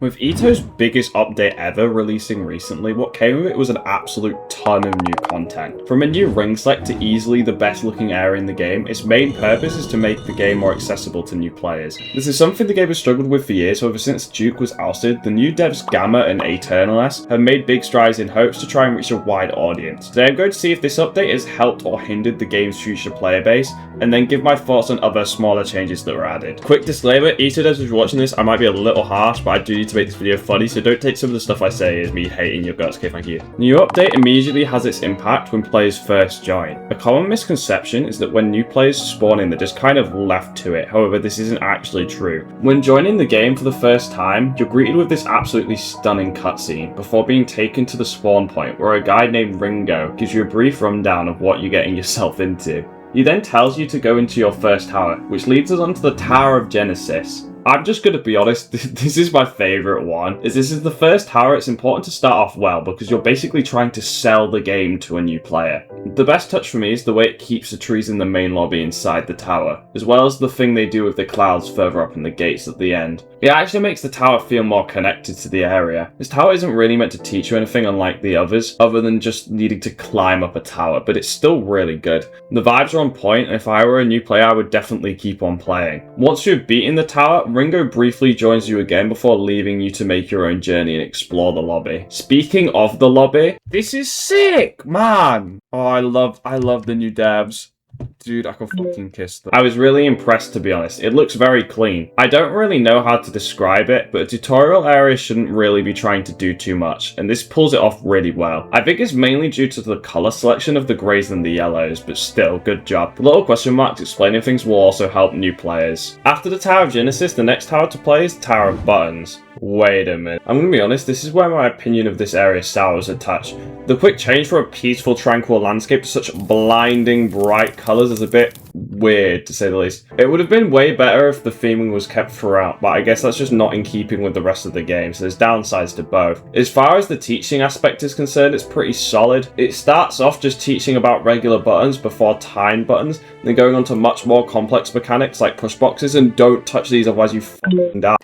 With EToH's biggest update ever releasing recently, what came with it was an absolute ton of new content. From a new ring select to easily the best looking area in the game, its main purpose is to make the game more accessible to new players. This is something the game has struggled with for years, however since Juke was ousted, the new devs Gamma and eternalist have made big strides in hopes to try and reach a wide audience. Today I'm going to see if this update has helped or hindered the game's future player base, and then give my thoughts on other smaller changes that were added. Quick disclaimer, EToH devs, if you're watching this, I might be a little harsh, but I do need to make this video funny, so don't take some of the stuff I say as me hating your guts. Okay, thank you. New update immediately has its impact when players first join. A common misconception is that when new players spawn in, they're just kind of left to it. However, this isn't actually true. When joining the game for the first time, you're greeted with this absolutely stunning cutscene before being taken to the spawn point, where a guy named Ringo gives you a brief rundown of what you're getting yourself into. He then tells you to go into your first tower, which leads us onto the Tower of Genesis. I'm just going to be honest, this is my favourite one. As this is the first tower, it's important to start off well because you're basically trying to sell the game to a new player. The best touch for me is the way it keeps the trees in the main lobby inside the tower, as well as the thing they do with the clouds further up in the gates at the end. It actually makes the tower feel more connected to the area. This tower isn't really meant to teach you anything unlike the others, other than just needing to climb up a tower, but it's still really good. The vibes are on point, and if I were a new player, I would definitely keep on playing. Once you've beaten the tower, Ringo briefly joins you again before leaving you to make your own journey and explore the lobby. Speaking of the lobby, this is sick, man! Oh, I love the new devs. Dude, I can fucking kiss them. I was really impressed, to be honest. It looks very clean. I don't really know how to describe it, but a tutorial area shouldn't really be trying to do too much, and this pulls it off really well. I think it's mainly due to the colour selection of the greys and the yellows, but still, good job. The little question marks explaining things will also help new players. After the Tower of Genesis, the next tower to play is Tower of Buttons. Wait a minute. I'm gonna be honest, this is where my opinion of this area sours a touch. The quick change from a peaceful, tranquil landscape to such blinding, bright colours is a bit weird, to say the least. It would have been way better if the theming was kept throughout, but I guess that's just not in keeping with the rest of the game, so there's downsides to both. As far as the teaching aspect is concerned, it's pretty solid. It starts off just teaching about regular buttons before timed buttons, then going on to much more complex mechanics like push boxes, and don't touch these otherwise you f***ing die.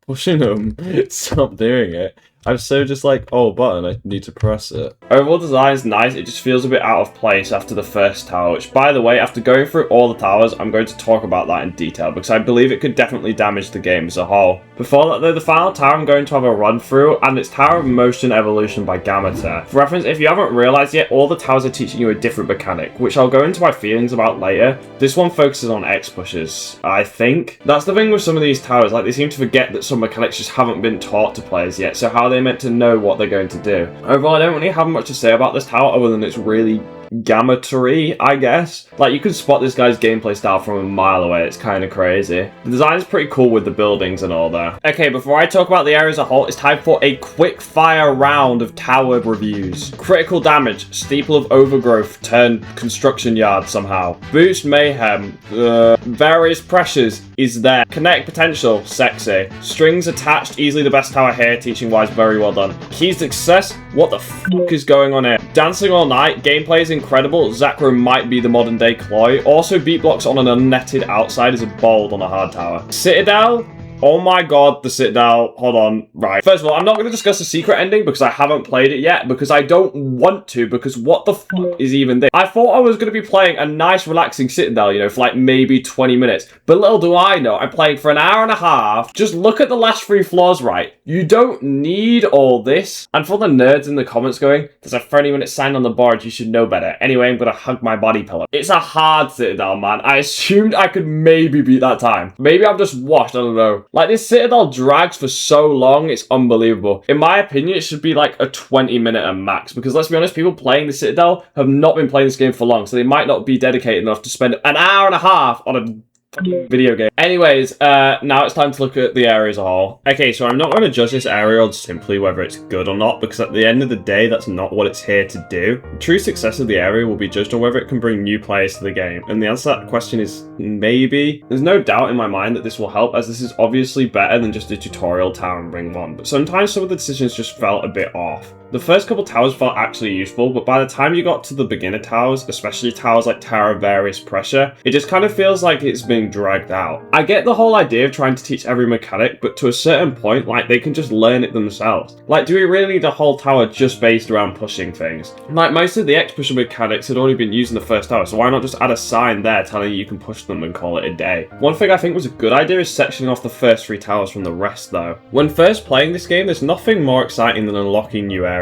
Pushing them. Stop doing it. I'm so just like, oh, button, I need to press it. Overall design is nice, it just feels a bit out of place after the first tower, which, by the way, after going through all the towers, I'm going to talk about that in detail, because I believe it could definitely damage the game as a whole. Before that though, the final tower I'm going to have a run through, and it's Tower of Motion Evolution by Gamma. For reference, if you haven't realised yet, all the towers are teaching you a different mechanic, which I'll go into my feelings about later. This one focuses on X pushes, I think. That's the thing with some of these towers, like they seem to forget that some mechanics just haven't been taught to players yet, so how are they meant to know what they're going to do? Overall, I don't really have much to say about this tower other than it's really Gamma-tory, I guess. Like, you can spot this guy's gameplay style from a mile away, it's kind of crazy. The design is pretty cool with the buildings and all that. Okay, before I talk about the area as a whole, it's time for a quick fire round of tower reviews. Critical damage, steeple of overgrowth turned construction yard somehow. Boost mayhem, various pressures is there. Kinetic potential, sexy. Strings attached, easily the best tower here, teaching wise, very well done. Keys to success, what the fuck is going on here? Dancing all night, gameplay is incredible. Zacro might be the modern day Cloy. Also, beat blocks on an unnetted outside is a bold on a hard tower. Citadel. Oh my god, the Citadel. Hold on. Right. First of all, I'm not going to discuss the secret ending because I haven't played it yet, because I don't want to, because what the fuck is even this? I thought I was going to be playing a nice, relaxing Citadel, you know, for like maybe 20 minutes. But little do I know, I'm playing for an hour and a half. Just look at the last 3 floors, right? You don't need all this. And for the nerds in the comments going, there's a 30-minute sign on the board, you should know better. Anyway, I'm going to hug my body pillow. It's a hard Citadel, man. I assumed I could maybe beat that time. Maybe I'm just washed, I don't know. Like, this Citadel drags for so long, it's unbelievable. In my opinion, it should be like a 20-minute at max, because let's be honest, people playing the Citadel have not been playing this game for long, so they might not be dedicated enough to spend an hour and a half on a video game. Anyways, now it's time to look at the area as a whole. Okay, so I'm not going to judge this area on simply whether it's good or not, because at the end of the day, that's not what it's here to do. The true success of the area will be judged on whether it can bring new players to the game, and the answer to that question is maybe. There's no doubt in my mind that this will help, as this is obviously better than just a tutorial tower in Ring 1, but sometimes some of the decisions just felt a bit off. The first couple towers felt actually useful, but by the time you got to the beginner towers, especially towers like Tower of Various Pressure, it just kind of feels like it's being dragged out. I get the whole idea of trying to teach every mechanic, but to a certain point, like, they can just learn it themselves. Like, do we really need a whole tower just based around pushing things? Like, most of the X-pusher mechanics had already been used in the first tower, so why not just add a sign there telling you can push them and call it a day? One thing I think was a good idea is sectioning off the first 3 towers from the rest though. When first playing this game, there's nothing more exciting than unlocking new areas.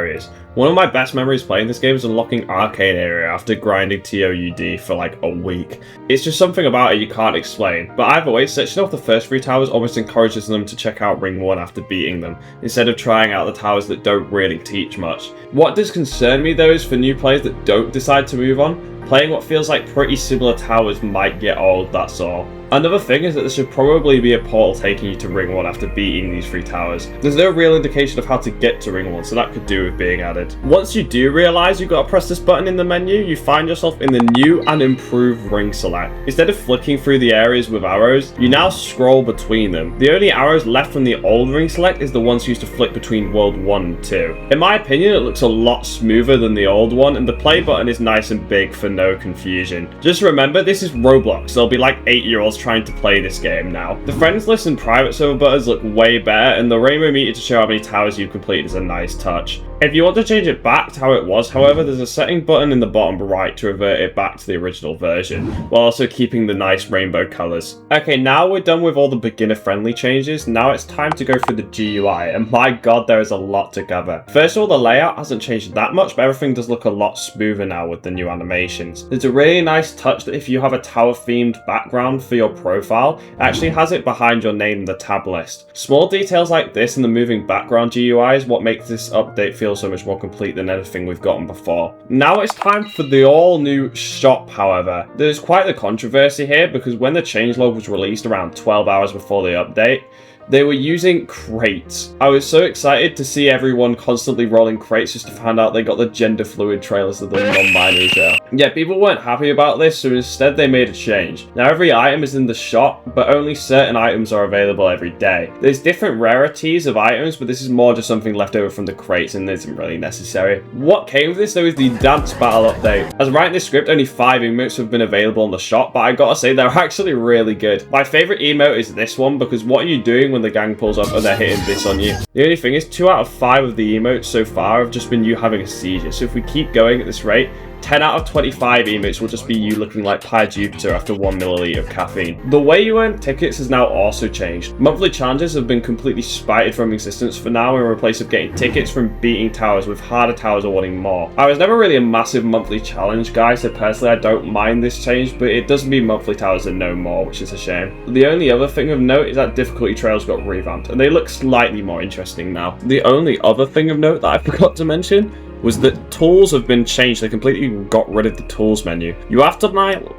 One of my best memories playing this game is unlocking Arcade Area after grinding TOUD for like a week. It's just something about it you can't explain, but either way, sectioning off the first 3 towers almost encourages them to check out Ring 1 after beating them, instead of trying out the towers that don't really teach much. What does concern me though is for new players that don't decide to move on, playing what feels like pretty similar towers might get old, that's all. Another thing is that there should probably be a portal taking you to Ring 1 after beating these 3 towers. There's no real indication of how to get to Ring 1, so that could do with being added. Once you do realise you've got to press this button in the menu, you find yourself in the new and improved Ring Select. Instead of flicking through the areas with arrows, you now scroll between them. The only arrows left from the old Ring Select is the ones used to flick between World 1 and 2. In my opinion, it looks a lot smoother than the old one, and the play button is nice and big for no confusion. Just remember, this is Roblox. There'll be like 8-year-olds trying to play this game now. The friends list and private server buttons look way better, and the rainbow meter to show how many towers you've completed is a nice touch. If you want to change it back to how it was, however, there's a setting button in the bottom right to revert it back to the original version, while also keeping the nice rainbow colours. Okay, now we're done with all the beginner-friendly changes. Now it's time to go through the GUI, and my god, there is a lot to cover. First of all, the layout hasn't changed that much, but everything does look a lot smoother now with the new animations. There's a really nice touch that if you have a tower-themed background for your profile, it actually has it behind your name in the tab list. Small details like this and the moving background GUI is what makes this update feel so much more complete than anything we've gotten before. Now it's time for the all-new shop, however. There's quite the controversy here because when the changelog was released around 12 hours before the update, they were using crates. I was so excited to see everyone constantly rolling crates just to find out they got the gender fluid trailers of the non-binary trail. Yeah, people weren't happy about this, so instead they made a change. Now every item is in the shop, but only certain items are available every day. There's different rarities of items, but this is more just something left over from the crates and isn't really necessary. What came with this though is the dance battle update. As writing this script, only 5 emotes have been available in the shop, but I gotta say they're actually really good. My favourite emote is this one because what are you doing when the gang pulls up and they're hitting this on you? The only thing is 2 out of 5 of the emotes so far have just been you having a seizure, so if we keep going at this rate, 10 out of 25 emotes will just be you looking like Pi Jupiter after 1 milliliter of caffeine. The way you earn tickets has now also changed. Monthly challenges have been completely spited from existence for now in place of getting tickets from beating towers with harder towers or wanting more. I was never really a massive monthly challenge guy, so personally I don't mind this change, but it does mean monthly towers are no more, which is a shame. The only other thing of note is that difficulty trails got revamped, and they look slightly more interesting now. The only other thing of note that I forgot to mention was that tools have been changed. They completely got rid of the tools menu. You have to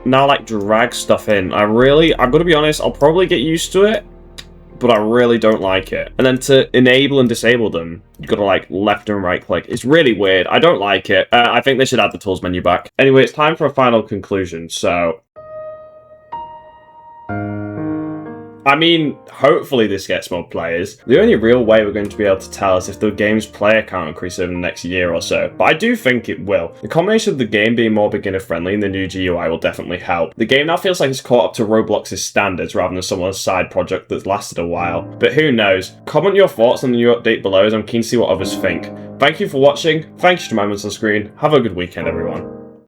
now like drag stuff in. I'm gonna be honest, I'll probably get used to it, but I really don't like it. And then to enable and disable them, you gotta like left and right click. It's really weird. I don't like it. I think they should add the tools menu back. Anyway, it's time for a final conclusion. So I mean, hopefully this gets more players. The only real way we're going to be able to tell is if the game's player count increases over the next year or so, but I do think it will. The combination of the game being more beginner friendly and the new GUI will definitely help. The game now feels like it's caught up to Roblox's standards rather than someone's side project that's lasted a while. But who knows? Comment your thoughts on the new update below as I'm keen to see what others think. Thank you for watching, thank you to my on screen, have a good weekend everyone.